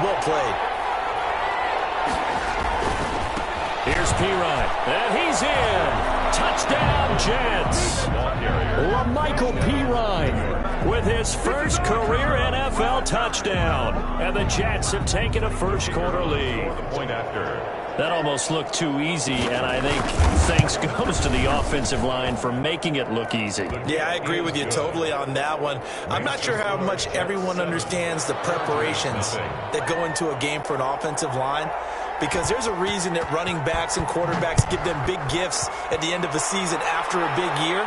Well played. Here's Pirine, and he's in. Touchdown, Jets. LaMichael Pirine with his first career NFL touchdown. And the Jets have taken a first-quarter lead. That almost looked too easy, and I think thanks goes to the offensive line for making it look easy. Yeah, I agree with you totally on that one. I'm not sure how much everyone understands the preparations that go into a game for an offensive line, because there's a reason that running backs and quarterbacks give them big gifts at the end of the season after a big year.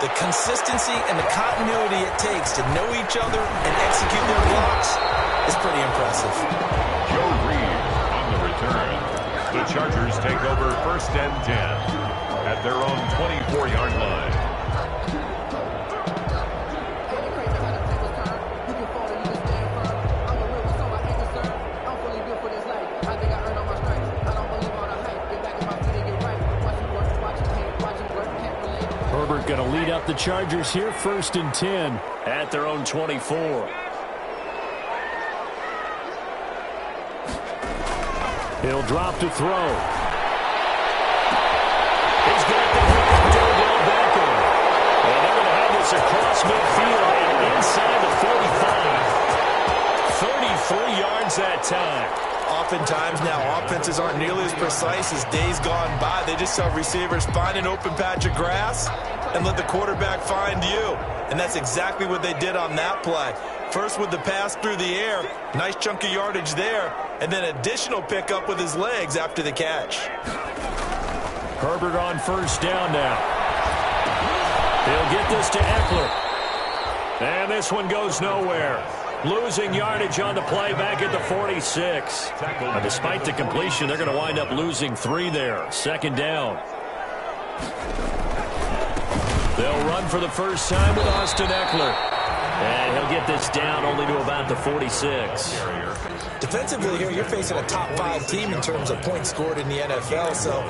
The consistency and the continuity it takes to know each other and execute their blocks is pretty impressive. Joe Reed on the return. The Chargers take over 1st and 10 at their own 24-yard line. Herbert going to lead up the Chargers here, 1st and 10 at their own 24. He'll drop to throw. He's got the Odell Beckham. And they're going to have this across midfield and inside the 45. 33 yards that time. Oftentimes now offenses aren't nearly as precise as days gone by. They just have receivers find an open patch of grass and let the quarterback find you. And that's exactly what they did on that play. First with the pass through the air, nice chunk of yardage there, and then additional pickup with his legs after the catch. Herbert on 1st down now. He'll get this to Eckler. And this one goes nowhere. Losing yardage on the play back at the 46. But despite the completion, they're going to wind up losing 3 there. 2nd down. They'll run for the first time with Austin Eckler. And he'll get this down only to about the 46. Defensively here, you're facing a top 5 team in terms of points scored in the NFL. So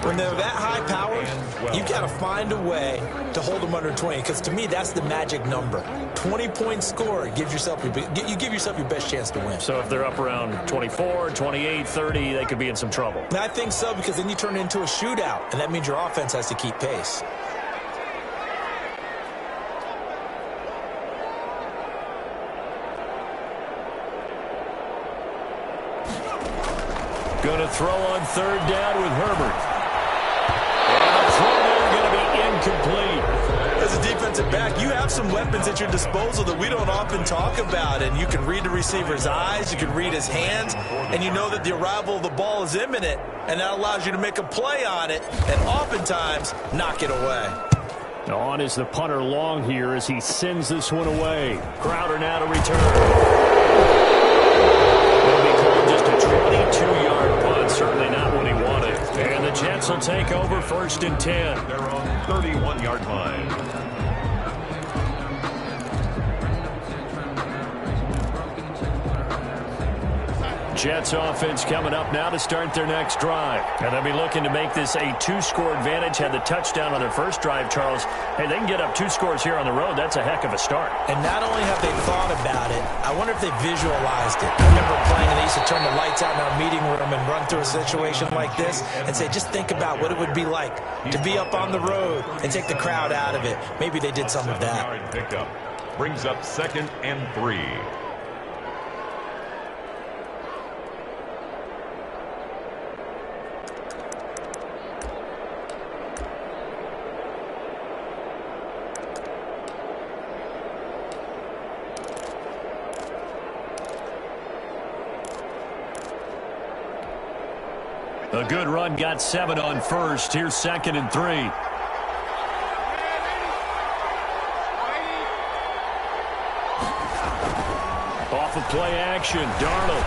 when they're that high powered, you've got to find a way to hold them under 20. Because to me, that's the magic number. 20 points scored gives yourself you give yourself your best chance to win. So if they're up around 24, 28, 30, they could be in some trouble. And I think so, because then you turn it into a shootout, and that means your offense has to keep pace. Going to throw on 3rd down with Herbert. And the throw there going to be incomplete. As a defensive back, you have some weapons at your disposal that we don't often talk about. And you can read the receiver's eyes, you can read his hands, and you know that the arrival of the ball is imminent. And that allows you to make a play on it and oftentimes knock it away. On is the punter long here as he sends this one away. Crowder now to return. It'll be called just a 22-yard punt. Certainly not what he wanted. And the Jets will take over 1st and 10. Their own 31-yard line. Jets offense coming up now to start their next drive. And they'll be looking to make this a 2-score advantage. Had the touchdown on their first drive, Charles. Hey, they can get up 2 scores here on the road. That's a heck of a start. And not only have they thought about it, I wonder if they visualized it. I remember playing, and they used to turn the lights out in our meeting room and run through a situation like this and say, just think about what it would be like to be up on the road and take the crowd out of it. Maybe they did some of that. Pickup brings up 2nd and 3. A good run, got 7 on 1st. Here's 2nd and 3. Off of play action, Darnold.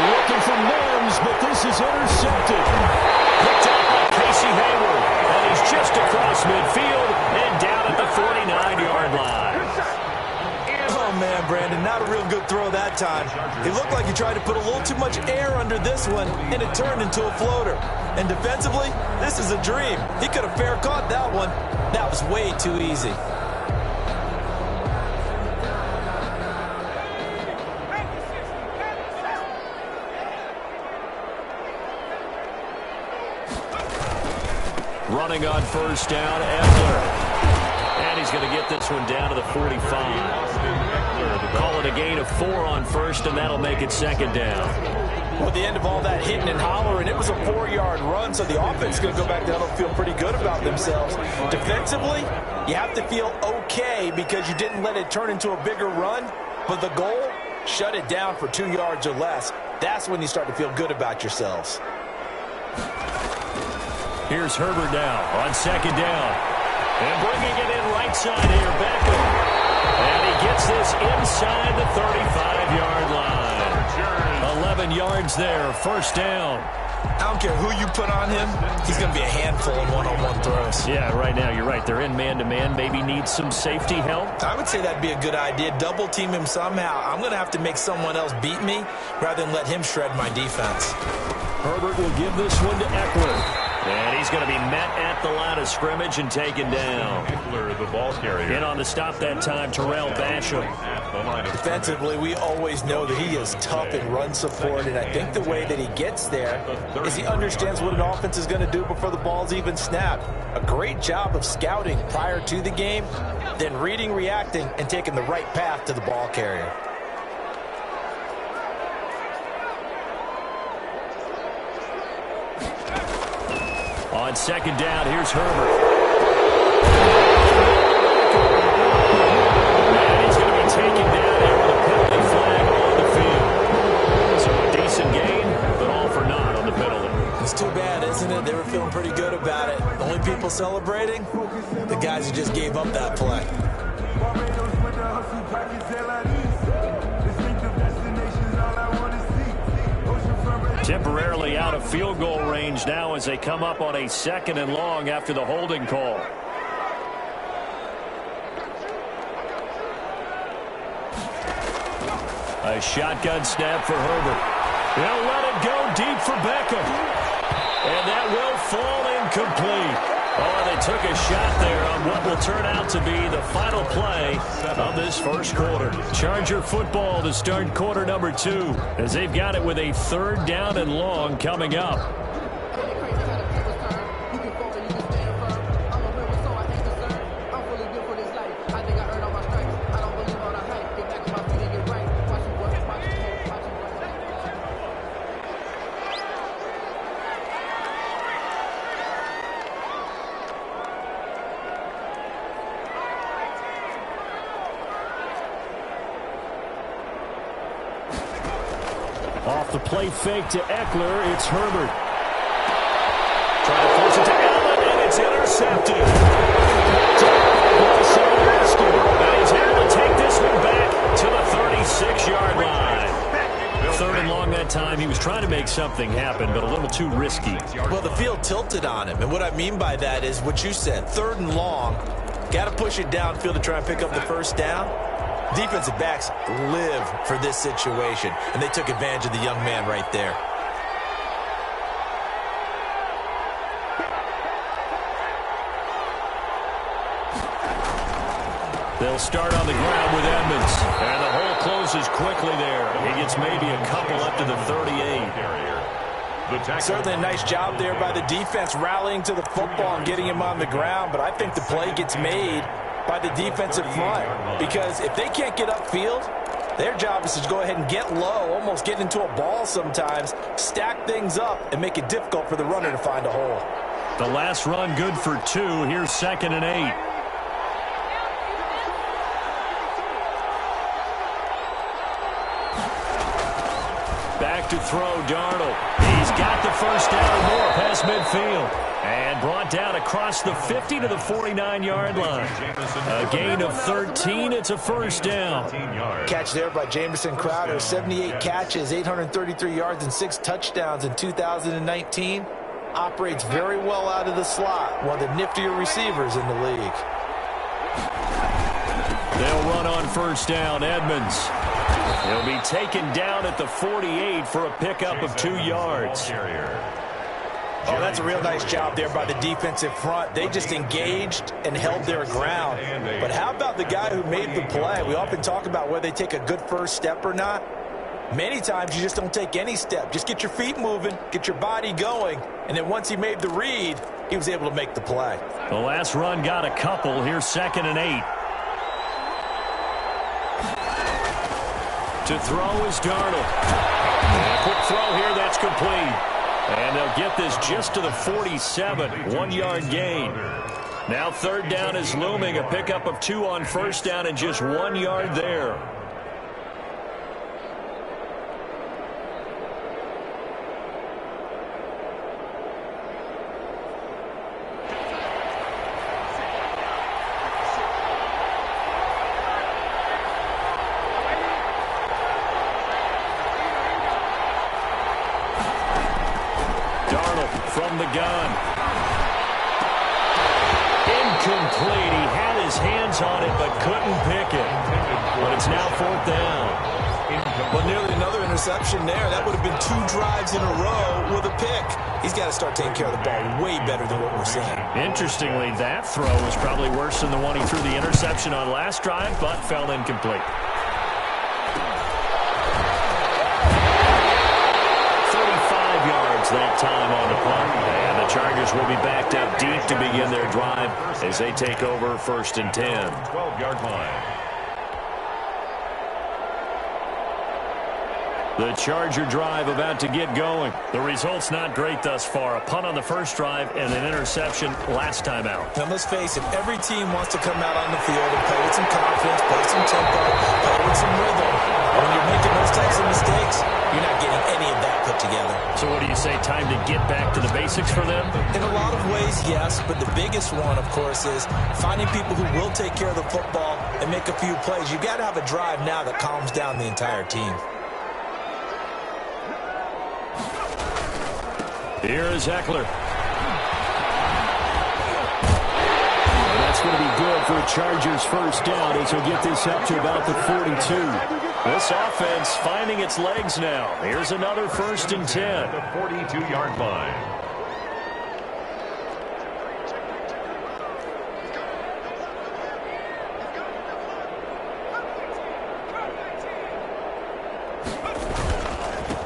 Looking for Mims, but this is intercepted. Picked up by Casey Hayward. And he's just across midfield and down at the 49-yard line. Oh, man, Brandon, not a real good throw that time. It looked like he tried to put a little too much air under this one, and it turned into a floater. And defensively, this is a dream. He could have fair caught that one. That was way too easy. Running on first down, Eckler. And he's going to get this one down to the 45. Call it a gain of 4 on first, and that'll make it second down. Well, at the end of all that hitting and hollering, it was a 4-yard run, so the offense is going to go back down and feel pretty good about themselves. Defensively, you have to feel okay because you didn't let it turn into a bigger run, but the goal, shut it down for 2 yards or less. That's when you start to feel good about yourselves. Here's Herbert now on second down. And bringing it in right side here, Beckham. And he gets this inside the 35-yard line. 11 yards there, first down. I don't care who you put on him, he's going to be a handful in one-on-one throws. Yeah, right now, you're right. They're in man-to-man. Maybe need some safety help. I would say that'd be a good idea. Double team him somehow. I'm going to have to make someone else beat me rather than let him shred my defense. Herbert will give this one to Eckler. And he's going to be met at the line of scrimmage and taken down. Eckler, the ball carrier. In on the stop that time, Terrell Basham. Defensively, we always know that he is tough in run support, and I think the way that he gets there is he understands what an offense is going to do before the ball's even snapped. A great job of scouting prior to the game, then reading, reacting, and taking the right path to the ball carrier. On second down, here's Herbert. And he's going to be taken down here with a penalty flag on the field. So a decent gain, but all for naught on the penalty. It's too bad, isn't it? They were feeling pretty good about it. The only people celebrating, the guys who just gave up that play. Temporarily out of field goal range now as they come up on a second and long after the holding call. A shotgun snap for Herbert. They'll let it go deep for Beckham. And that will fall incomplete. Oh, they took a shot there on what will turn out to be the final play of this first quarter. Charger football to start quarter number 2 as they've got it with a 3rd down and long coming up. Off the play fake to Eckler, it's Herbert. Trying to force it to Allen, and it's intercepted. And he's able to take this one back to the 36-yard line. 3rd and long that time. He was trying to make something happen, but a little too risky. Well, the field tilted on him, and what I mean by that is what you said. 3rd and long, got to push it downfield to try and pick up the first down. Defensive backs live for this situation, and they took advantage of the young man right there. They'll start on the ground with Edmonds, and the hole closes quickly there. He gets maybe a couple up to the 38. Certainly a nice job there by the defense rallying to the football and getting him on the ground, but I think the play gets made by the defensive front, because if they can't get upfield, their job is to go ahead and get low, almost get into a ball sometimes, stack things up, and make it difficult for the runner to find a hole. The last run good for 2. Here's 2nd and 8. Back to throw, Darnold. He's got the first down, more past midfield. And brought down across the 50 to the 49-yard line. A gain of 13. It's a first down. Catch there by Jamison Crowder. 78 catches, 833 yards, and 6 touchdowns in 2019. Operates very well out of the slot. One of the niftier receivers in the league. They'll run on first down. Edmonds. He'll be taken down at the 48 for a pickup of 2 yards. Oh, that's a real nice job there by the defensive front. They just engaged and held their ground. But how about the guy who made the play? We often talk about whether they take a good first step or not. Many times you just don't take any step. Just get your feet moving, get your body going, and then once he made the read, he was able to make the play. The last run got a couple. Here's 2nd and 8. To throw is Darnold. And a quick throw here, that's complete. And they'll get this just to the 47, 1-yard gain. Now 3rd down is looming, a pickup of 2 on 1st down and just 1 yard there. From the gun. Incomplete. He had his hands on it but couldn't pick it. But it's now 4th down. Well, nearly another interception there. That would have been 2 drives in a row with a pick. He's got to start taking care of the ball way better than what we're seeing. Interestingly, that throw was probably worse than the one he threw the interception on last drive, but fell incomplete. That time on the punt, and the Chargers will be backed up deep to begin their drive as they take over 1st and 10. 12-yard line. The Charger drive about to get going. The result's not great thus far. A punt on the first drive and an interception last time out. Now, let's face it, every team wants to come out on the field and play with some confidence, play some tempo, play with some rhythm. And when you're making those types of mistakes, you're not getting any of that put together. So what do you say, time to get back to the basics for them? In a lot of ways, yes, but the biggest one, of course, is finding people who will take care of the football and make a few plays. You've got to have a drive now that calms down the entire team. Here is Eckler. And that's going to be good for a Chargers first down as he'll get this up to about the 42. This offense finding its legs now. Here's another 1st and 10. The 42-yard line.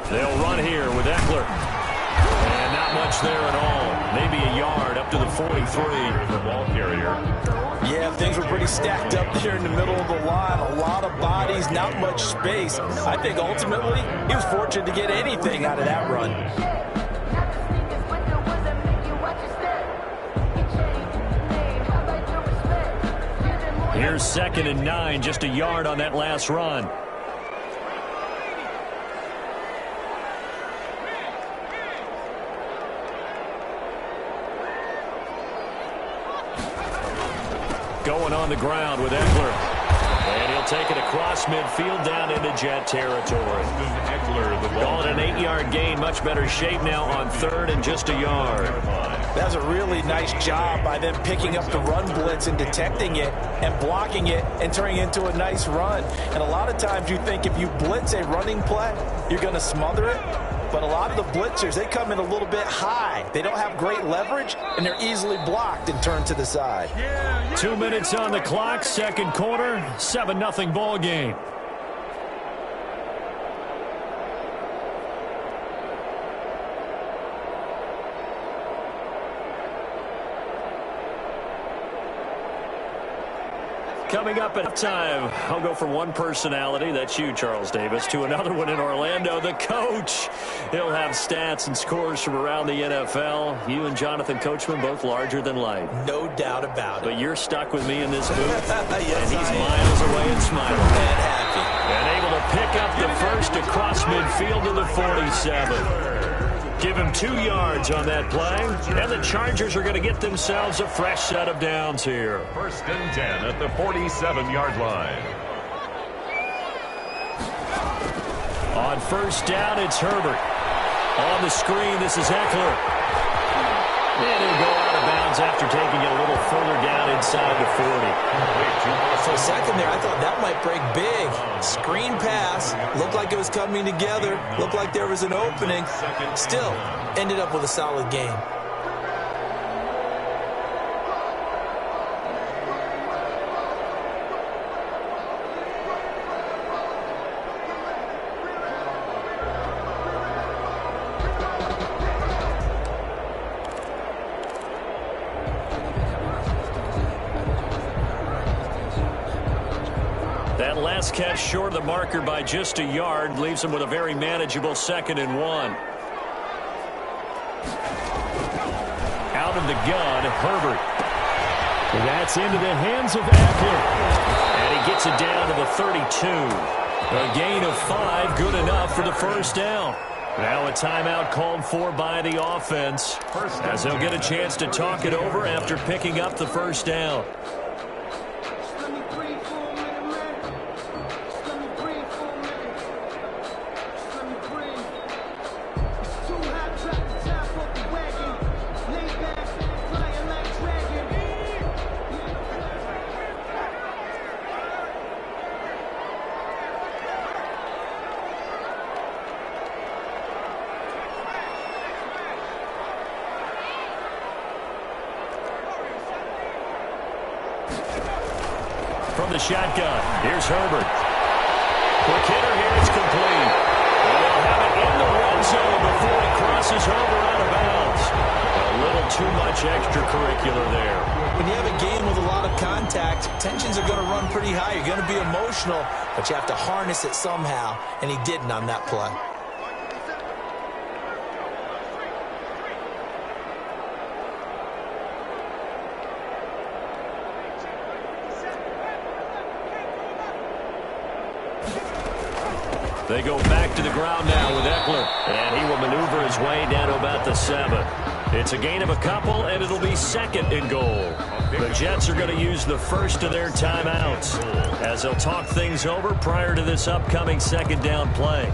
They'll run here with Eckler. And not much there at all. Maybe a yard up to the 43. The ball carrier. Yeah, things were pretty stacked up there in the middle of the line. A lot of bodies, not much space. I think ultimately he was fortunate to get anything out of that run. Here's 2nd and 9, just a yard on that last run. Going on the ground with Eckler. And he'll take it across midfield down into Jet territory. Eckler, the ball. Call it an 8-yard gain. Much better shape now on 3rd and just a yard. That's a really nice job by them picking up the run blitz and detecting it and blocking it and turning it into a nice run. And a lot of times you think if you blitz a running play, you're going to smother it. But a lot of the blitzers, they come in a little bit high. They don't have great leverage, and they're easily blocked and turned to the side. 2 minutes on the clock, 2nd quarter, 7-0 ball game. Coming up at halftime, I'll go from one personality, that's you, Charles Davis, to another one in Orlando, the coach. He'll have stats and scores from around the NFL. You and Jonathan Coachman, both larger than life. No doubt about it. But you're stuck with me in this booth, yes, and he's miles away and smiling. And happy. And able to pick up the first across midfield to the 47. Give him 2 yards on that play, and the Chargers are going to get themselves a fresh set of downs here. 1st and 10 at the 47-yard line. On 1st down, it's Herbert. On the screen, this is Eckler. And he'll go out of bounds after taking it a little further down inside the 40. For a second there, I thought that might break big. Screen pass. Looked like it was coming together. Looked like there was an opening. Still, ended up with a solid game. pass catch short of the marker by just a yard. Leaves him with a very manageable 2nd and 1. Out of the gun, Herbert. That's into the hands of Eckler. And he gets it down to the 32. A gain of 5, good enough for the first down. Now a timeout called for by the offense, as they'll get a chance to talk it over after picking up the first down. From the shotgun, here's Herbert. Quick hitter here, it's complete. And they'll have it in the red zone before he crosses over out of bounds. A little too much extracurricular there. When you have a game with a lot of contact, tensions are going to run pretty high. You're going to be emotional, but you have to harness it somehow, and he didn't on that play. They go back to the ground now with Eckler, and he will maneuver his way down to about the 7. It's a gain of a couple, and it'll be 2nd and goal. The Jets are going to use the first of their timeouts as they'll talk things over prior to this upcoming 2nd down play.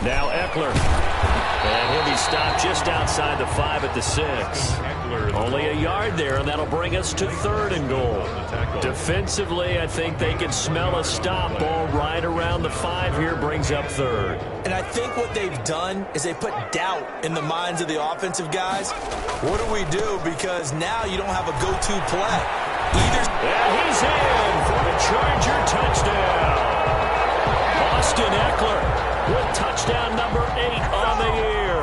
Now Eckler, and he'll be stopped just outside the 5 at the 6. Only a yard there, and that'll bring us to 3rd and goal. Defensively, I think they can smell a stop. Ball right around the 5 here brings up 3rd. And I think what they've done is they put doubt in the minds of the offensive guys. What do we do? Because now you don't have a go-to play. And he's in for the Charger touchdown. Austin Eckler with touchdown number 8 on the year.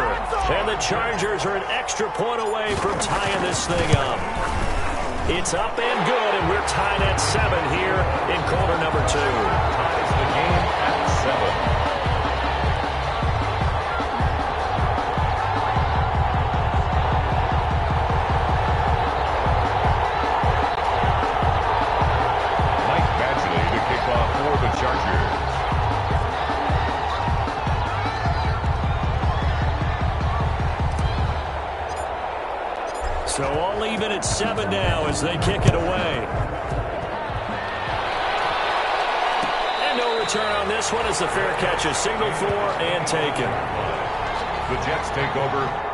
And the Chargers are an extra point away from tying this thing up. It's up and good, and we're tied at 7 here in quarter number 2. Ties the game at 7. So all even at 7 now as they kick it away. And no return on this one as the fair catch is signaled for and taken. The Jets take over.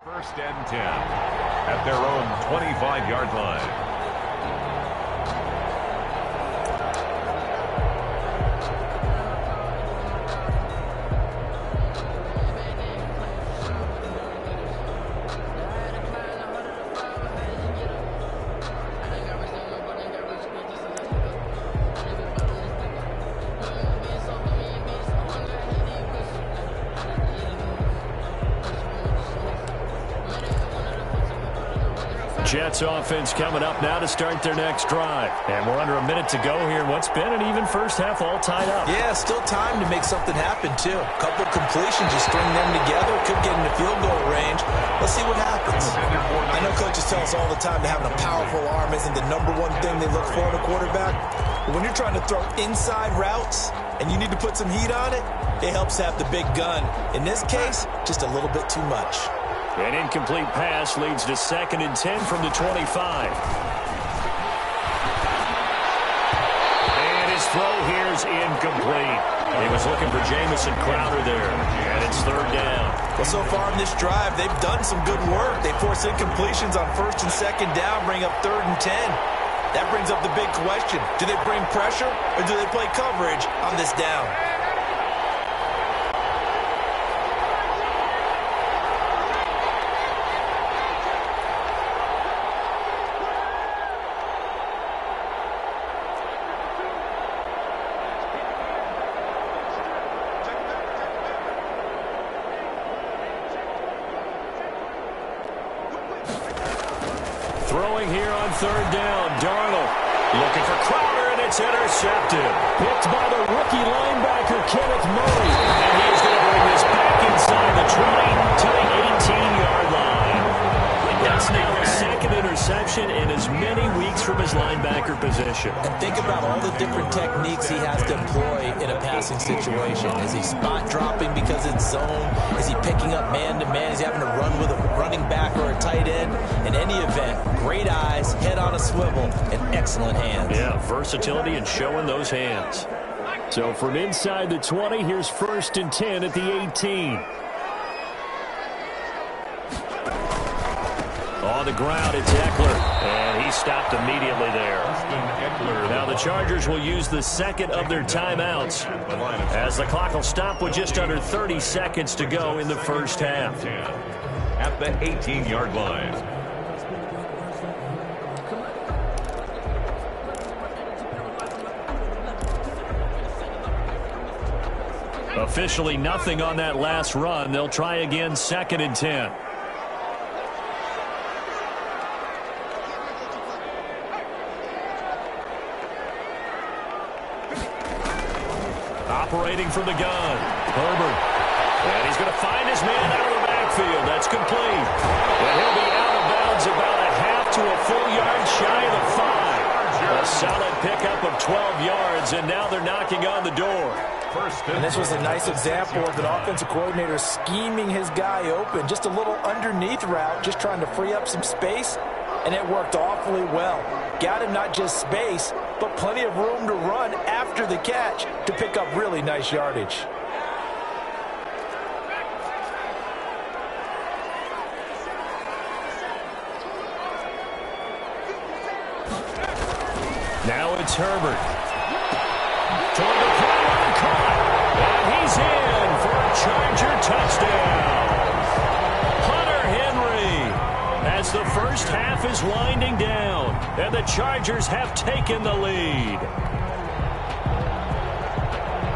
First and 10 at their own 25-yard line. Jets offense coming up now to start their next drive. And we're under a minute to go here in what's been an even first half, all tied up. Yeah, still time to make something happen, too. A couple completions, you string them together, could get into field goal range. Let's see what happens. I know coaches tell us all the time that having a powerful arm isn't the #1 thing they look for in a quarterback. But when you're trying to throw inside routes and you need to put some heat on it, it helps have the big gun. In this case, just a little bit too much. An incomplete pass leads to 2nd and 10 from the 25. And his throw here is incomplete. He was looking for Jamison Crowder there, and it's 3rd down. Well, so far in this drive, they've done some good work. They force incompletions on 1st and 2nd down, bring up 3rd and 10. That brings up the big question. Do they bring pressure, or do they play coverage on this down? Throwing here on 3rd down, Darnold looking for Crowder, and it's intercepted. Picked by the rookie linebacker, Kenneth Murray. And he's going to bring this back inside the 20 to the 18-yard line. That's now his 2nd interception in as many weeks from his linebacker position. And think about all the different techniques he has to employ in a passing situation. Is he spot dropping because it's zone? Is he picking up man-to-man? Is he having to run with a running back or a tight end? In any event, great eyes, head on a swivel, and excellent hands. Yeah, versatility and showing those hands. So from inside the 20, here's 1st and 10 at the 18. On the ground, it's Eckler, and he stopped immediately there. Now the Chargers will use the 2nd of their timeouts as the clock will stop with just under 30 seconds to go in the first half. At the 18-yard line. Officially nothing on that last run. They'll try again 2nd and 10. Operating from the gun, Herbert. And he's going to find his man out of the backfield. That's complete. And he'll be out of bounds about a half to a full yard shy of the 5. A solid pickup of 12 yards, and now they're knocking on the door. And this was a nice example of an offensive coordinator scheming his guy open. Just a little underneath route, just trying to free up some space, and it worked awfully well. Got him not just space, but plenty of room to run after the catch to pick up really nice yardage. Now it's Herbert. Toward the pylon, caught. And he's in for a Charger touchdown. Hunter Henry, as the first half is winding down, and the Chargers have taken the lead.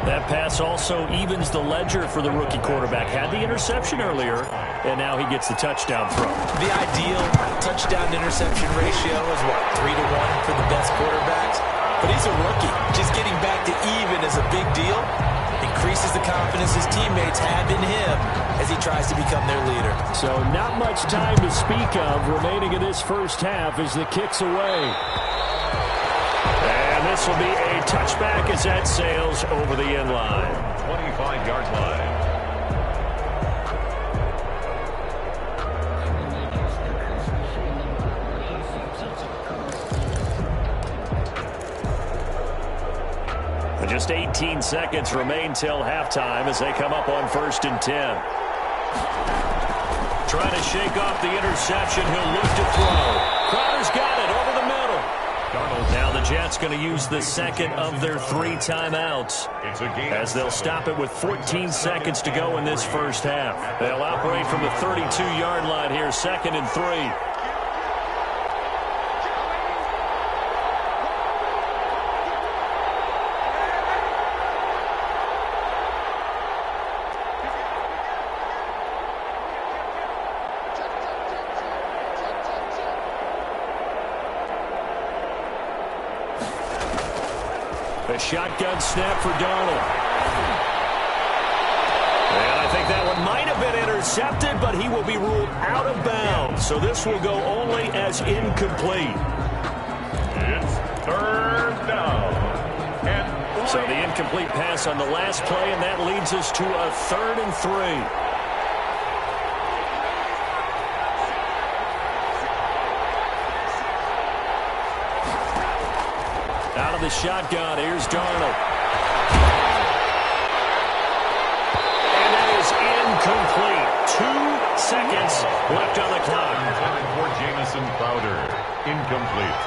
That pass also evens the ledger for the rookie quarterback. Had the interception earlier, and now he gets the touchdown throw. The ideal touchdown-interception ratio is, what, 3-to-1 for the best quarterbacks? But he's a rookie. Just getting back to even is a big deal. Increases the confidence his teammates have in him as he tries to become their leader. So not much time to speak of remaining in this first half as the kick's away. And this will be a touchback as that sails over the end line. 25-yard line. Just 18 seconds remain till halftime as they come up on 1st and 10. Trying to shake off the interception. He'll look to throw. Crowder's got it over the middle. Now the Jets going to use the 2nd of their 3 timeouts as they'll stop it with 14 seconds to go in this first half. They'll operate from the 32-yard line here, 2nd and 3. A shotgun snap for Darnold. And I think that one might have been intercepted, but he will be ruled out of bounds. So this will go only as incomplete. It's third down. So the incomplete pass on the last play, and that leads us to a 3rd and 3. Out of the shotgun, here's Darnold. And that is incomplete. 2 seconds left on the clock. For Jamison Crowder, incomplete.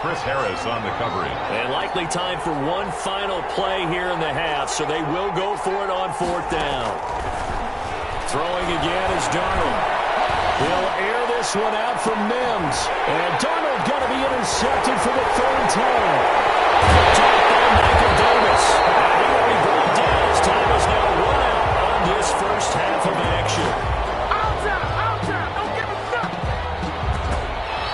Chris Harris on the coverage. And likely time for one final play here in the half, so they will go for it on 4th down. Throwing again is Darnold. He'll air this one out from Mims. And Darnold going to be intercepted for the 3rd time. Picked off by Michael Davis. And he will be brought down as time is now run out on this first half of action.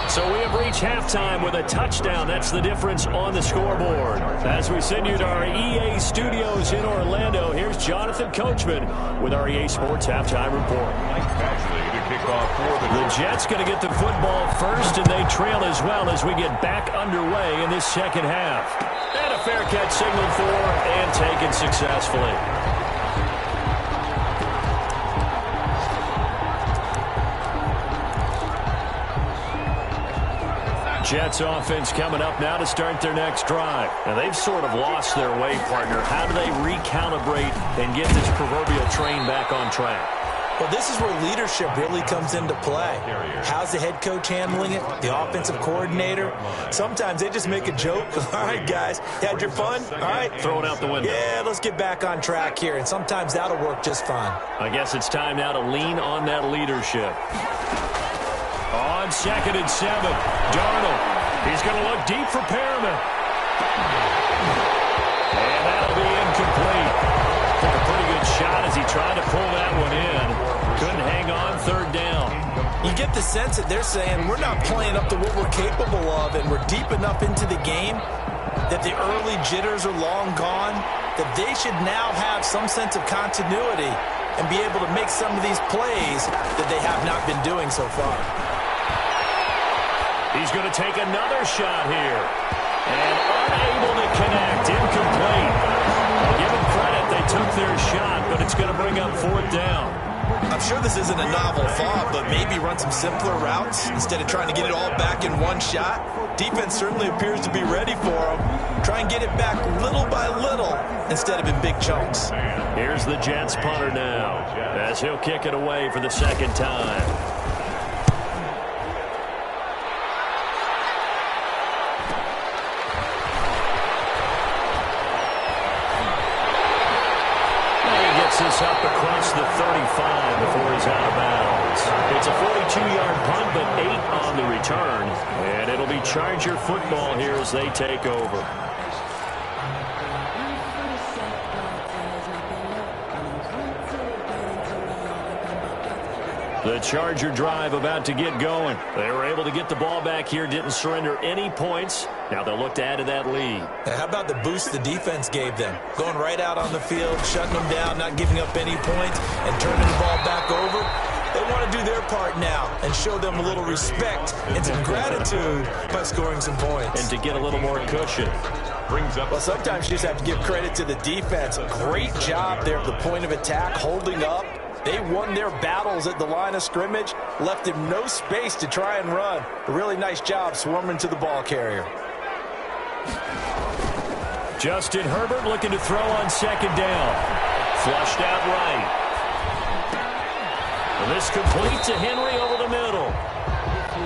So we have reached halftime with a touchdown. That's the difference on the scoreboard. As we send you to our EA studios in Orlando, here's Jonathan Coachman with our EA Sports Halftime Report. The Jets going to get the football first, and they trail as well as we get back underway in this second half. And a fair catch signaled for and taken successfully. Jets offense coming up now to start their next drive. Now, they've sort of lost their way, partner. How do they recalibrate and get this proverbial train back on track? Well, this is where leadership really comes into play. How's the head coach handling it? The offensive coordinator? Sometimes they just make a joke. All right, guys, you had your fun? All right. Throw it out the window. Yeah, let's get back on track here. And sometimes that'll work just fine. I guess it's time now to lean on that leadership. On 2nd and 7, Darnold. He's going to look deep for Perriman. And that'll be incomplete. Took a pretty good shot as he tried to pull that one in. Couldn't hang on, 3rd down. You get the sense that they're saying we're not playing up to what we're capable of, and we're deep enough into the game that the early jitters are long gone, that they should now have some sense of continuity and be able to make some of these plays that they have not been doing so far. He's going to take another shot here. And unable to connect. Incomplete. I'll give them credit. They took their shot, but it's going to bring up 4th down. I'm sure this isn't a novel thought, but maybe run some simpler routes instead of trying to get it all back in one shot. Defense certainly appears to be ready for them. Try and get it back little by little instead of in big chunks. Here's the Jets punter now as he'll kick it away for the 2nd time. This up across the 35 before he's out of bounds. It's a 42-yard punt, but 8 on the return. And it'll be Charger football here as they take over. The Charger drive about to get going. They were able to get the ball back here, didn't surrender any points. Now they'll look to add to that lead. How about the boost the defense gave them? Going right out on the field, shutting them down, not giving up any points, and turning the ball back over. They want to do their part now and show them a little respect and some gratitude by scoring some points. And to get a little more cushion. Well, sometimes you just have to give credit to the defense. Great job there at the point of attack, holding up. They won their battles at the line of scrimmage, left him no space to try and run. A really nice job swarming to the ball carrier. Justin Herbert looking to throw on 2nd down. Flushed out right. And this complete to Henry over the middle.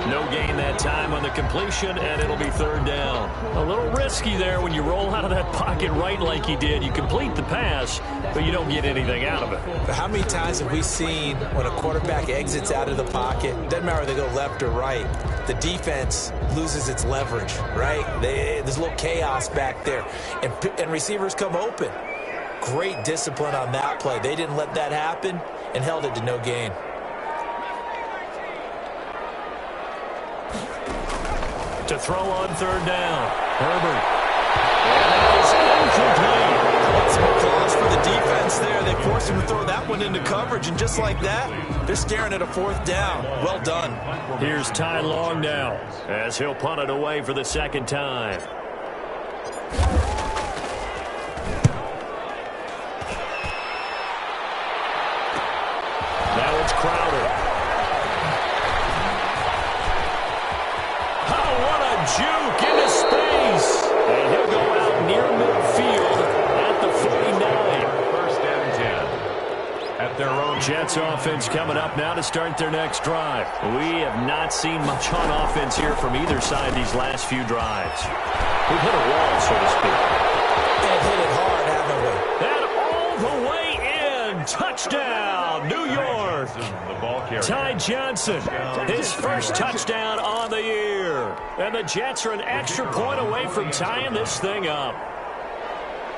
No gain that time on the completion, and it'll be 3rd down. A little risky there when you roll out of that pocket right like he did. You complete the pass, but you don't get anything out of it. But how many times have we seen when a quarterback exits out of the pocket, doesn't matter whether they go left or right, the defense loses its leverage, right? There's a little chaos back there, and receivers come open. Great discipline on that play. They didn't let that happen and held it to no gain. To throw on 3rd down. Herbert. And that'll incomplete. That's some applause for the defense there. They forced him to throw that one into coverage, and just like that, they're staring at a 4th down. Well done. Here's Ty Long now, as he'll punt it away for the 2nd time. Now it's Crowder. Oh, what a juke into space. And he'll go out near midfield at the 49. First and 10. At their own. Jets offense coming up now to start their next drive. We have not seen much on offense here from either side these last few drives. We've hit a wall, so to speak. They've hit it hard, haven't we? And all the way in. Touchdown, New York. The ball carrier. Ty Johnson, his first touchdown on the year. And the Jets are an extra point away from tying this thing up.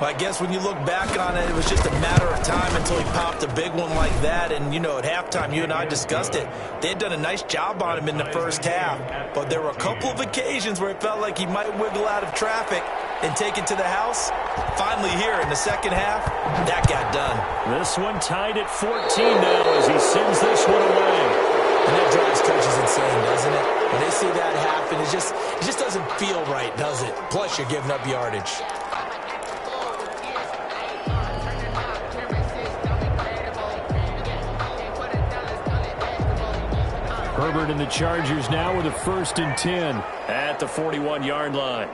Well, I guess when you look back on it, it was just a matter of time until he popped a big one like that. And, you know, at halftime, you and I discussed it. They had done a nice job on him in the first half. But there were a couple of occasions where it felt like he might wiggle out of traffic and take it to the house. Finally here in the second half, that got done. This one tied at 14 now as he sends this one away. And that drives coaches insane, doesn't it? When they see that happen, it just doesn't feel right, does it? Plus, you're giving up yardage. Herbert and the Chargers now with a 1st and 10 at the 41-yard line.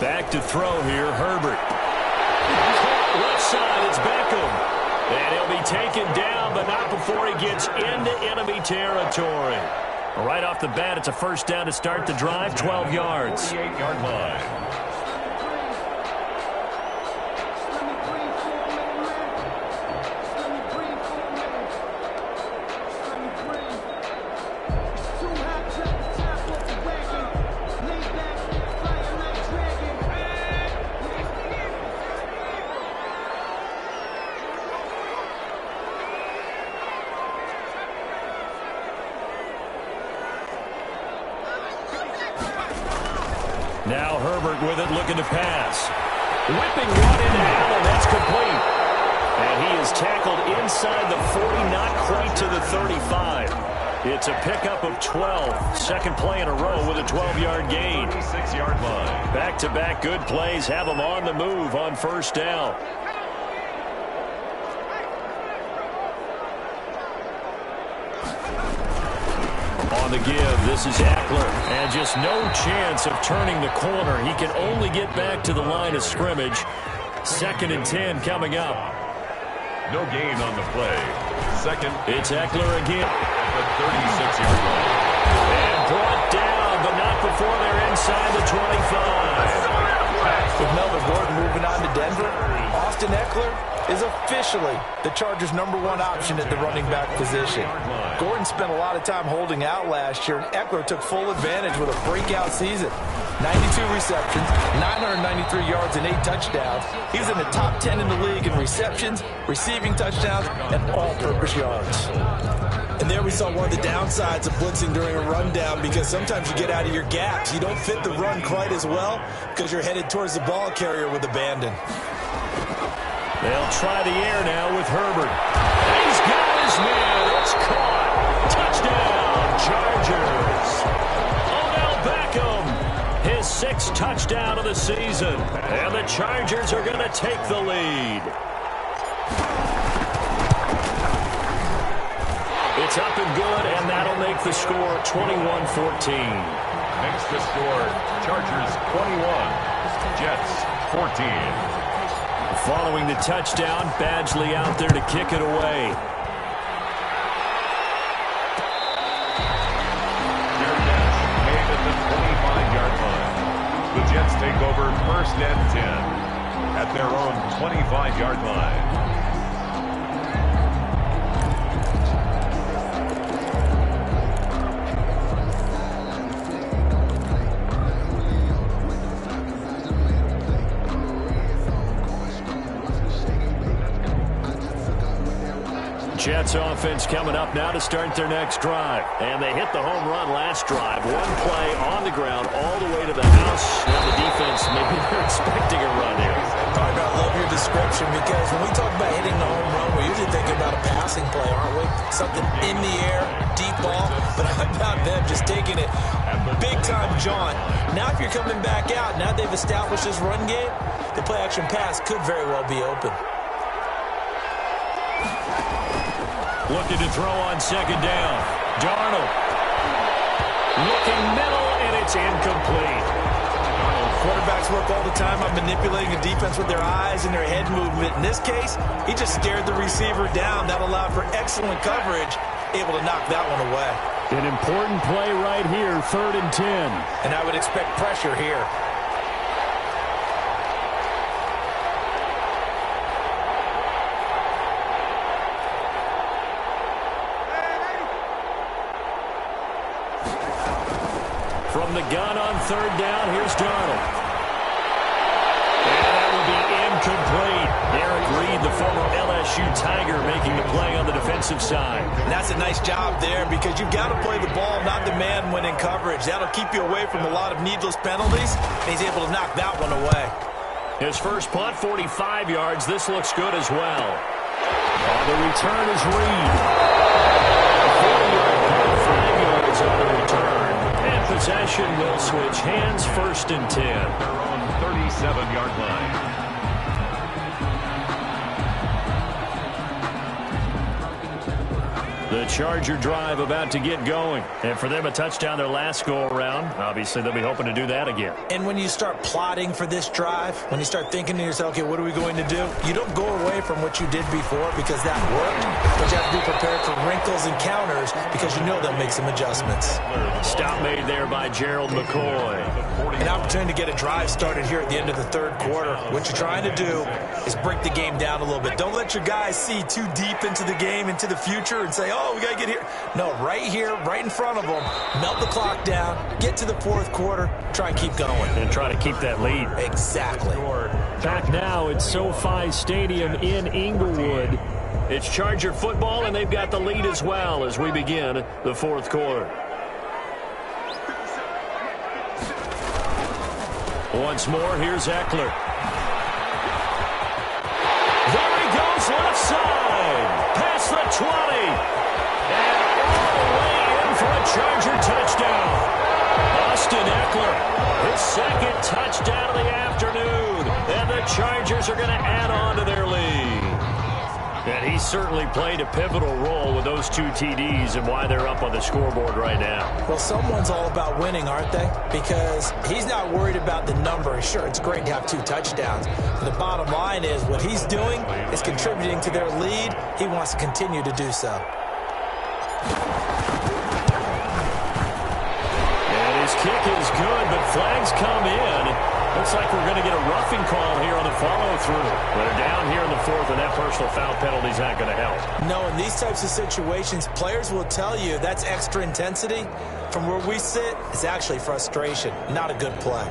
Back to throw here, Herbert. Left side, it's Beckham. And he'll be taken down, but not before he gets into enemy territory. Right off the bat, it's a 1st down to start the drive, 12 yards. 48-yard line. Now Herbert with it, looking to pass. Whipping one into Allen, that's complete. And he is tackled inside the 40, not quite to the 35. It's a pickup of 12. Second play in a row with a 12-yard gain. 36-yard line. Back-to-back good plays have him on the move on 1st down. On the give, this is Eckler, and just no chance of turning the corner. He can only get back to the line of scrimmage. 2nd and 10 coming up. No gain on the play. Second. It's Eckler again. At the 36-yard line. And brought down, but not before they're inside the 25. With Melvin Gordon moving on to Denver, Austin Eckler is officially the Chargers' #1 option at the running back position. Gordon spent a lot of time holding out last year, and Eckler took full advantage with a breakout season. 92 receptions, 993 yards, and 8 touchdowns. He's in the top 10 in the league in receptions, receiving touchdowns, and all-purpose yards. And there we saw one of the downsides of blitzing during a rundown, because sometimes you get out of your gaps. You don't fit the run quite as well because you're headed towards the ball carrier with abandon. They'll try the air now with Herbert. He's got his man. It's caught. Touchdown, Chargers. Odell Beckham, his 6th touchdown of the season. And the Chargers are going to take the lead. It's up and good, and that'll make the score 21-14. Makes the score Chargers 21, Jets 14. Following the touchdown, Badgley out there to kick it away. Their catch made at the 25-yard line. The Jets take over 1st and 10 at their own 25-yard line. Jets Jets offense coming up now to start their next drive. And they hit the home run last drive. One play on the ground all the way to the house. Now the defense, maybe they're expecting a run here. Talk about, love your description, because when we talk about hitting the home run, we're usually thinking about a passing play, aren't we? Something in the air, deep ball. But how about them just taking it big-time jaunt? Now if you're coming back out, now they've established this run game, the play-action pass could very well be open. Looking to throw on second down. Darnold. Looking middle, and it's incomplete. Quarterbacks work all the time on manipulating a defense with their eyes and their head movement. In this case, he just stared the receiver down. That allowed for excellent coverage, able to knock that one away. An important play right here, 3rd and 10. And I would expect pressure here. From the gun on 3rd down, here's Darnold. And that will be incomplete. Eric Reed, the former LSU Tiger, making the play on the defensive side. And that's a nice job there, because you've got to play the ball, not the man when in coverage. That'll keep you away from a lot of needless penalties, and he's able to knock that one away. His first punt, 45 yards. This looks good as well. The return is Reed. 40-yard punt, 5 yards on the return. Possession will switch hands, 1st and 10. Their own 37-yard line. The Charger drive about to get going. And for them, a touchdown their last go-around. Obviously, they'll be hoping to do that again. And when you start plotting for this drive, when you start thinking to yourself, okay, what are we going to do? You don't go away from what you did before because that worked. But you have to be prepared for wrinkles and counters because you know they'll make some adjustments. Stop made there by Gerald McCoy. An opportunity to get a drive started here at the end of the 3rd quarter. What you're trying to do is break the game down a little bit. Don't let your guys see too deep into the game, into the future, and say, oh, we got to get here. No, right here, right in front of them. Melt the clock down, get to the 4th quarter, try and keep going. And try to keep that lead. Exactly. Back now at SoFi Stadium in Inglewood. It's Charger football, and they've got the lead as well as we begin the 4th quarter. Once more, here's Eckler. There he goes, left side. Past the 20. And all the way in for a Charger touchdown. Austin Eckler, his 2nd touchdown of the afternoon. And the Chargers are going to add on to their lead. And he certainly played a pivotal role with those 2 TDs and why they're up on the scoreboard right now. Well, someone's all about winning, aren't they? Because he's not worried about the number. Sure, it's great to have 2 touchdowns. But the bottom line is what he's doing is contributing to their lead. He wants to continue to do so. And his kick is good, but flags come in. Looks like we're going to get a roughing call here on the follow-through. They're down here in the 4th, and that personal foul penalty is not going to help. No, in these types of situations, players will tell you that's extra intensity. From where we sit, it's actually frustration, not a good play.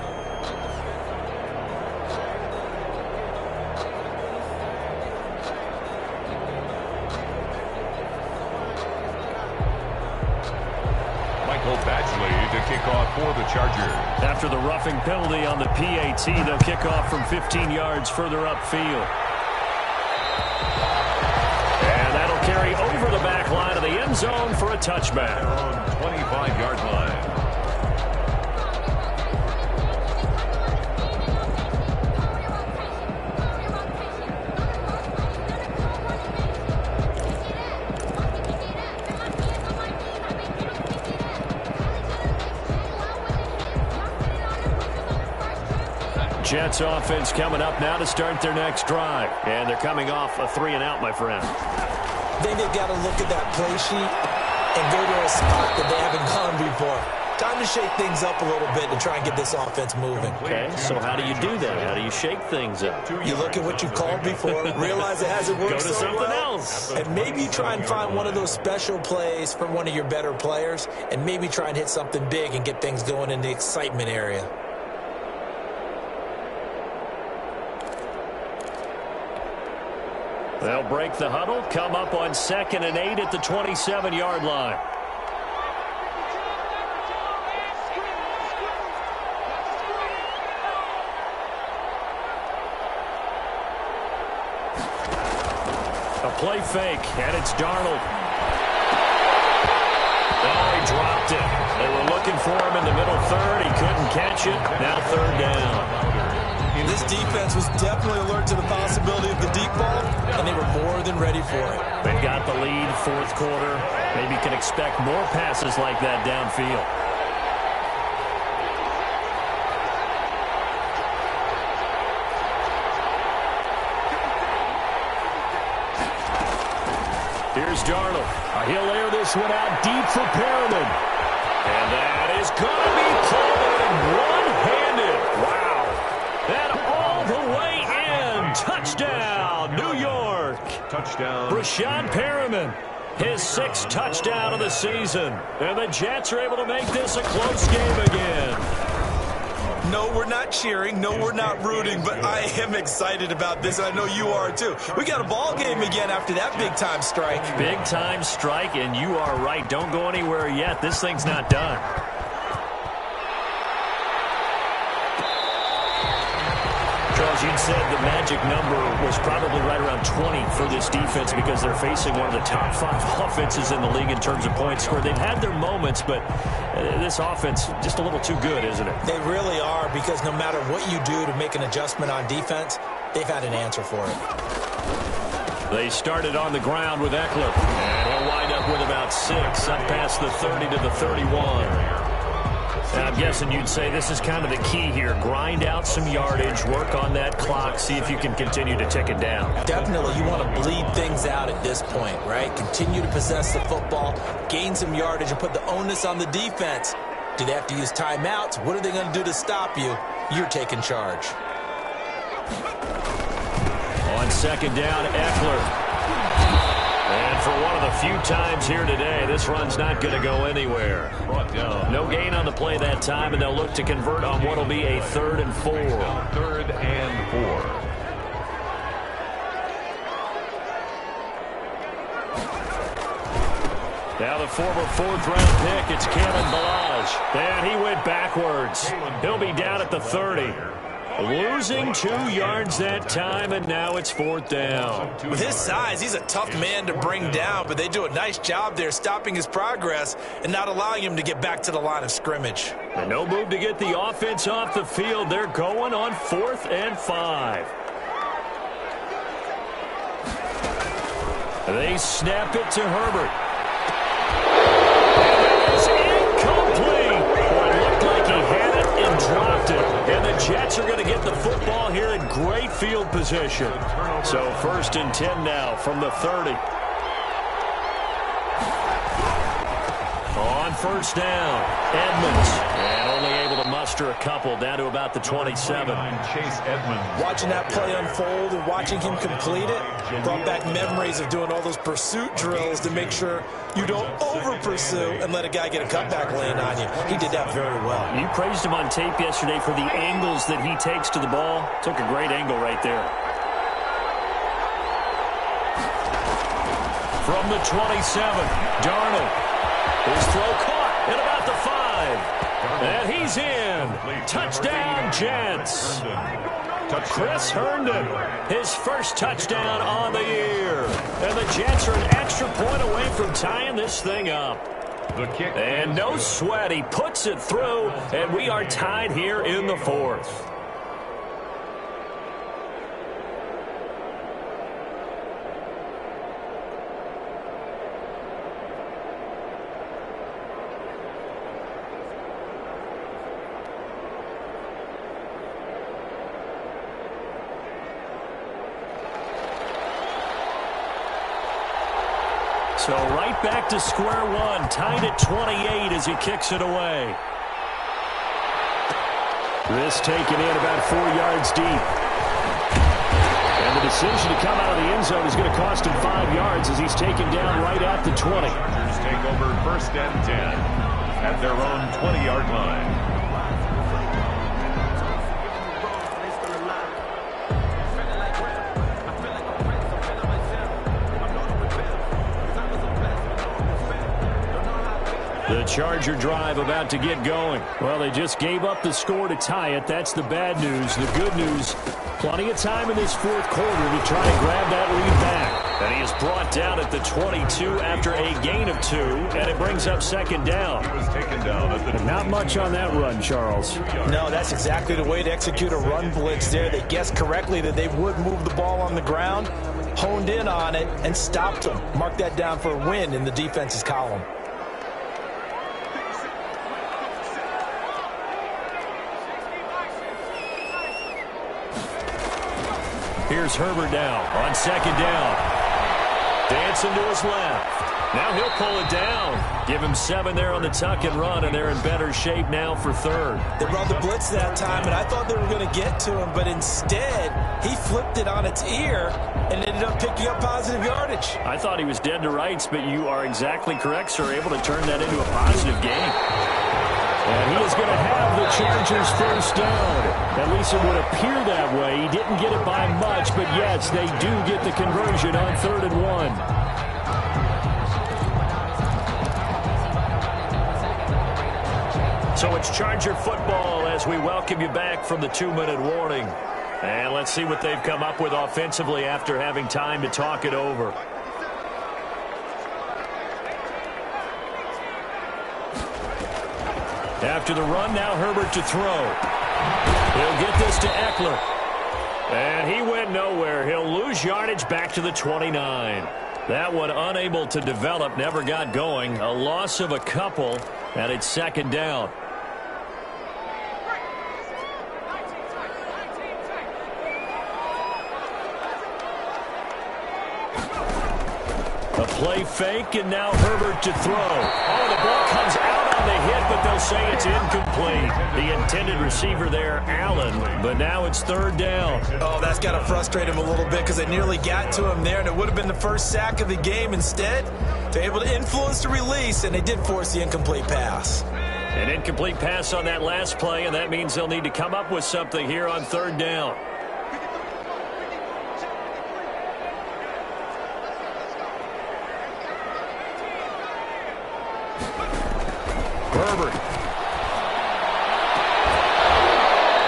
To kick off for the Chargers. After the roughing penalty on the PAT, they'll kick off from 15 yards further upfield. And that'll carry over the back line of the end zone for a touchback. Their own 25-yard line. Jets offense coming up now to start their next drive. And they're coming off a 3-and-out, my friend. I think they've got to look at that play sheet and go to a spot that they haven't gone before. Time to shake things up a little bit to try and get this offense moving. Okay, so how do you do that? How do you shake things up? You look at what you've called before, realize it hasn't worked Go to so something well, else. and maybe you try and find one of those special plays from one of your better players, and maybe try and hit something big and get things going in the excitement area. They'll break the huddle, come up on 2nd and 8 at the 27-yard line. A play fake, and it's Darnold. Oh, he dropped it. They were looking for him in the middle third. He couldn't catch it. Now 3rd down. This defense was definitely alert to the possibility of the deep ball, and they were more than ready for it. They've got the lead, 4th quarter. Maybe can expect more passes like that downfield. Here's Darnold. He'll air this one out deep for Perriman. And that is going to be pulled in one-handed. Wow. That all the way in. Touchdown, New York. Touchdown. Brashad Perriman, his 6th touchdown of the season. And the Jets are able to make this a close game again. No, we're not cheering. No, we're not rooting. But I am excited about this, and I know you are too. We got a ball game again after that big-time strike. Big-time strike, and you are right. Don't go anywhere yet. This thing's not done. Charles, you said the magic number was probably right around 20 for this defense because they're facing one of the top 5 offenses in the league in terms of points scored. They've had their moments, but this offense just a little too good, isn't it? They really are, because no matter what you do to make an adjustment on defense, they've had an answer for it. They started on the ground with Eckler, and he'll wind up with about 6 up past the 30 to the 31. Now, I'm guessing you'd say this is kind of the key here. Grind out some yardage, work on that clock, see if you can continue to tick it down. Definitely, you want to bleed things out at this point, right? Continue to possess the football, gain some yardage, and put the onus on the defense. Do they have to use timeouts? What are they going to do to stop you? You're taking charge. On 2nd down, Eckler. And for one of the few times here today, this run's not going to go anywhere. No gain on the play that time, and they'll look to convert on what will be a 3rd and 4. 3rd and 4. Now the former 4th-round pick, it's Kalen Ballage. And he went backwards. He'll be down at the 30. Losing 2 yards that time, and now it's 4th down. With his size, he's a tough man to bring down, but they do a nice job there stopping his progress and not allowing him to get back to the line of scrimmage. And no move to get the offense off the field. They're going on 4th and 5. They snap it to Herbert. And it's incomplete. Boy, it looked like he had it and dropped it. And the Jets are going to get the football here in great field position. So 1st and 10 now from the 30. On 1st down, Edmonds. And only able to muster a couple down to about the 27. Chase Edmonds. Watching that play unfold and watching him complete it brought back memories of doing all those pursuit drills to make sure you don't over-pursue and let a guy get a cutback lane on you. He did that very well. You praised him on tape yesterday for the angles that he takes to the ball. Took a great angle right there. From the 27, Darnold. His throw caught at about the 5. And he's in. Touchdown, Jets. Chris Herndon, his 1st touchdown on the year. And the Jets are an extra point away from tying this thing up. The kick. And no sweat. He puts it through, and we are tied here in the 4th. So right back to square one, tied at 28 as he kicks it away. This taken in about 4 yards deep. And the decision to come out of the end zone is going to cost him 5 yards as he's taken down right at the 20. Take over 1st and 10 at their own 20-yard line. The Charger drive about to get going. Well, they just gave up the score to tie it. That's the bad news. The good news, plenty of time in this fourth quarter to try and grab that lead back. And he is brought down at the 22 after a gain of 2, and it brings up second down. He was taken down at the Not much on that run, Charles. No, that's exactly the way to execute a run blitz there. They guessed correctly that they would move the ball on the ground, honed in on it, and stopped them. Mark that down for a win in the defense's column. Here's Herbert now on second down. Dancing to his left. Now he'll pull it down. Give him 7 there on the tuck and run, and they're in better shape now for third. They brought the blitz that time, and I thought they were going to get to him, but instead he flipped it on its ear and ended up picking up positive yardage. I thought he was dead to rights, but you are exactly correct, sir. Able to turn that into a positive gain. And he is going to have the Chargers first down. At least it would appear that way. He didn't get it by much, but yes, they do get the conversion on 3rd and 1. So it's Charger football as we welcome you back from the 2-minute warning. And let's see what they've come up with offensively after having time to talk it over. After the run, now Herbert to throw. He'll get this to Eckler. And he went nowhere. He'll lose yardage back to the 29. That one unable to develop, never got going. A loss of a couple, and it's second down. A play fake, and now Herbert to throw. Oh, the ball comes out on the hit, but they'll say it's incomplete. The intended receiver there, Allen, but now it's 3rd down. Oh, that's got to frustrate him a little bit because they nearly got to him there, and it would have been the first sack of the game. Instead, they're able to influence the release, and they did force the incomplete pass. An incomplete pass on that last play, and that means they'll need to come up with something here on 3rd down. Herbert.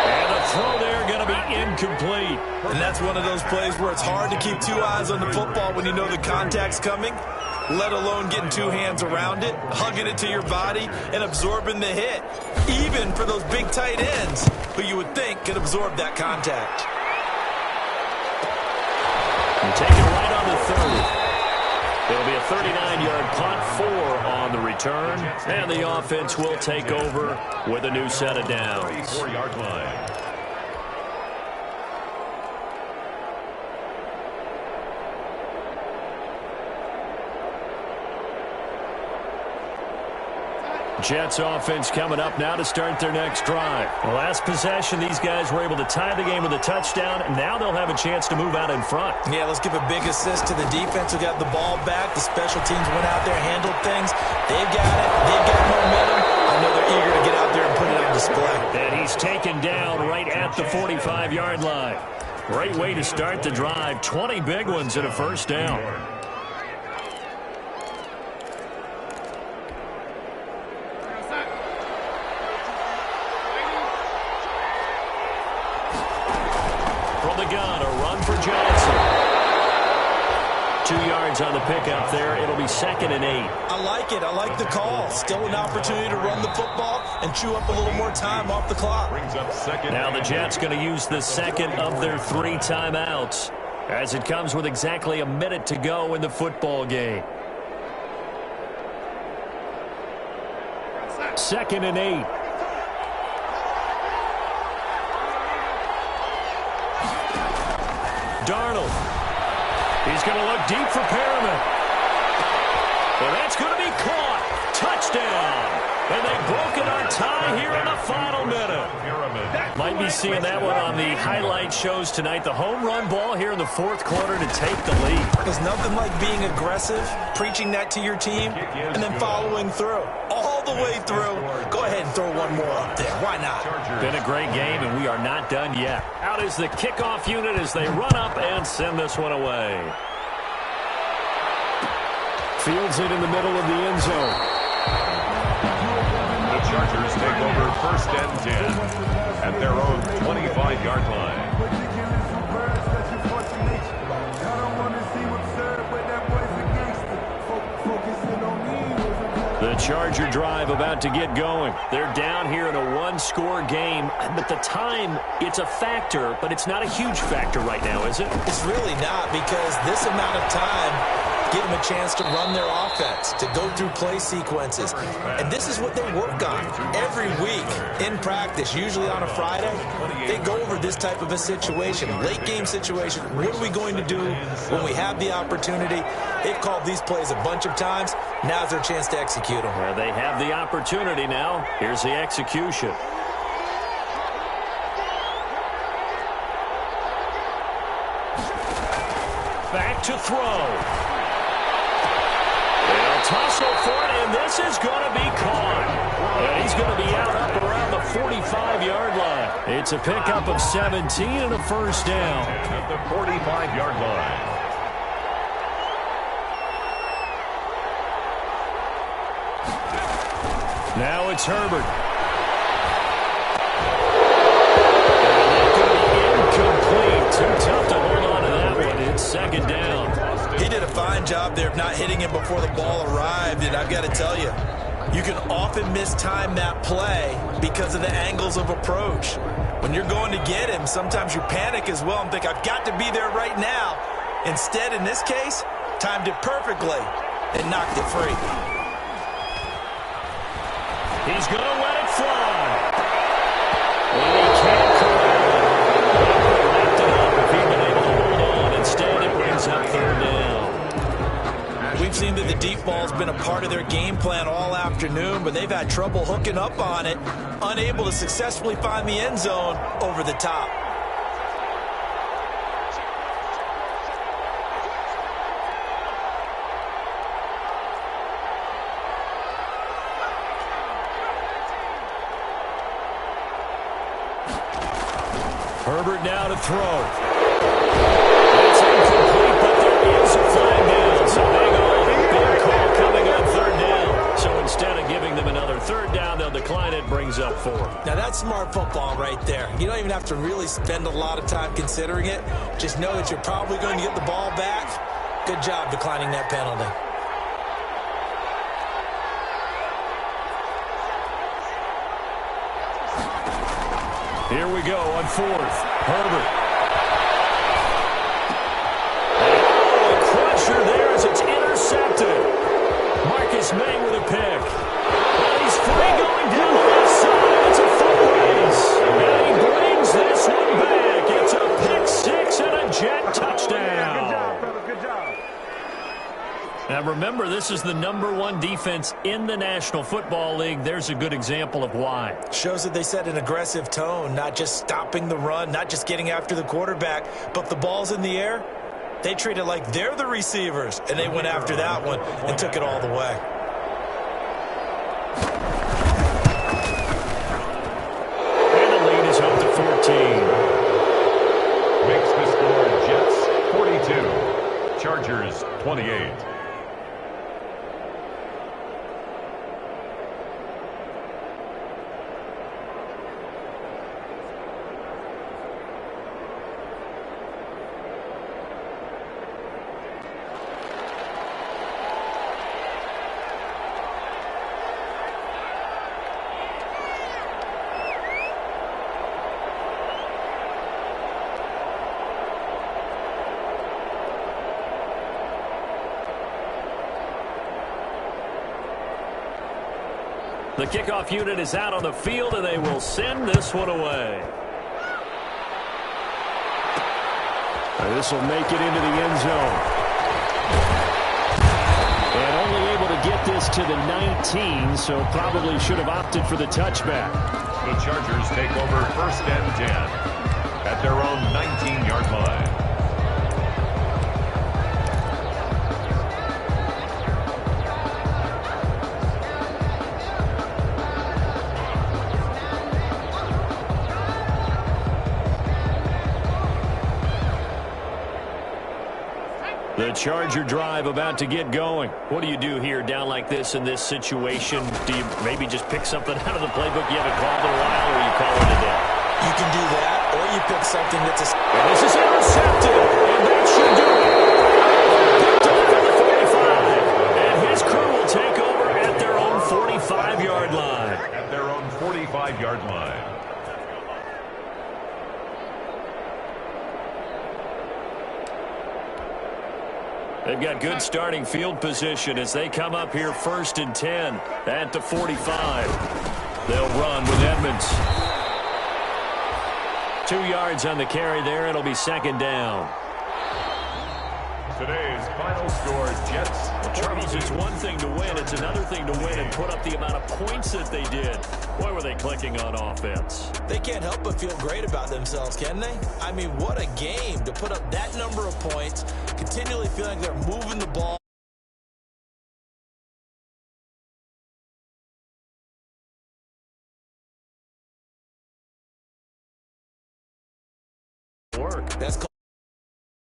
And the throw there going to be incomplete. And that's one of those plays where it's hard to keep 2 eyes on the football when you know the contact's coming, let alone getting 2 hands around it, hugging it to your body, and absorbing the hit, even for those big tight ends who you would think could absorb that contact. And take it right on the 30. It'll be a 39-yard punt, 4 on the return, and the offense will take over with a new set of downs. 34-yard line. Jets offense coming up now to start their next drive. The last possession, these guys were able to tie the game with a touchdown, and now they'll have a chance to move out in front. Yeah, let's give a big assist to the defense who got the ball back. The special teams went out there, handled things. They've got it. They've got momentum. I know they're eager to get out there and put it on display. And he's taken down right at the 45-yard line. Great way to start the drive. 20 big ones and a first down. Johnson. 2 yards on the pickup there. It'll be 2nd and 8. I like it. I like the call. Still an opportunity to run the football and chew up a little more time off the clock. Now the Jets going to use the second of their 3 timeouts as it comes with exactly a minute to go in the football game. 2nd and 8. Darnold. He's going to look deep for Perriman. And that's going to be caught. Touchdown. And they've broken our tie here in the final minute. Might be seeing that one on the highlight shows tonight. The home run ball here in the 4th quarter to take the lead. There's nothing like being aggressive, preaching that to your team, and then following through. All the way through. Go ahead and throw one more up there. Why not? Been a great game, and we are not done yet. Out is the kickoff unit as they run up and send this one away. Fields it in the middle of the end zone. Chargers take over 1st and 10 at their own 25-yard line. The Charger drive about to get going. They're down here in a one-score game, but the time, it's a factor, but it's not a huge factor right now, is it? It's really not, because this amount of time give them a chance to run their offense, to go through play sequences. And this is what they work on every week in practice, usually on a Friday. They go over this type of a situation, late-game situation. What are we going to do when we have the opportunity? They've called these plays a bunch of times. Now's their chance to execute them. Well, they have the opportunity now. Here's the execution. Back to throw. They'll tussle for it, and this is going to be caught. And he's going to be out up around the 45-yard line. It's a pickup of 17 and a first down. At the 45-yard line. Now it's Herbert. Incomplete. Too tough to hold on to that one. It's second down. He did a fine job there of not hitting him before the ball arrived, and I've got to tell you, you can often mistime that play because of the angles of approach. When you're going to get him, sometimes you panic as well and think, I've got to be there right now. Instead, in this case, timed it perfectly and knocked it free. He's going to let it fly. And he can't corral it. Wrapped it up if he'd been able to hold on. Instead, it brings up third down. We've seen that the deep ball's been a part of their game plan all afternoon, but they've had trouble hooking up on it, unable to successfully find the end zone over the top. Herbert now to throw. It's incomplete, but there is a flag down. So big call coming on third down. So instead of giving them another third down, they'll decline it. Brings up 4. Now that's smart football right there. You don't even have to really spend a lot of time considering it. Just know that you're probably going to get the ball back. Good job declining that penalty. Here we go on 4th. Herbert. Oh, a crusher there as it's intercepted. Marcus May with a pick. And he's free going down the left side. It's a foot race. And he brings this one back. It's a pick 6 and a Jet touchdown. Good job, fellas. Good job. Now remember, this is the #1 defense in the National Football League. There's a good example of why. Shows that they set an aggressive tone, not just stopping the run, not just getting after the quarterback, but if the ball's in the air, they treat it like they're the receivers, and they went after that one and took it all the way. And the lead is up to 14. Makes the score Jets 42, Chargers 28. The kickoff unit is out on the field, and they will send this one away. This will make it into the end zone. And only able to get this to the 19, so probably should have opted for the touchback. The Chargers take over 1st and 10 at their own 19-yard line. The Charger drive about to get going. What do you do here down like this in this situation? Do you maybe just pick something out of the playbook you haven't called in a while, or you call it a day? You can do that, or you pick something that's a... And this is intercepted, and that should do it. Picked off at the 45, and his crew will take over at their own 45-yard line. At their own 45-yard line. They've got good starting field position as they come up here 1st and 10 at the 45. They'll run with Edmonds. 2 yards on the carry there. It'll be 2nd down. Today's final score, Jets. Charles, it's one thing to win. It's another thing to win and put up the amount of points that they did. Boy, were they clicking on offense. They can't help but feel great about themselves, can they? I mean, what a game to put up that number of points, continually feeling they're moving the ball. Work. That's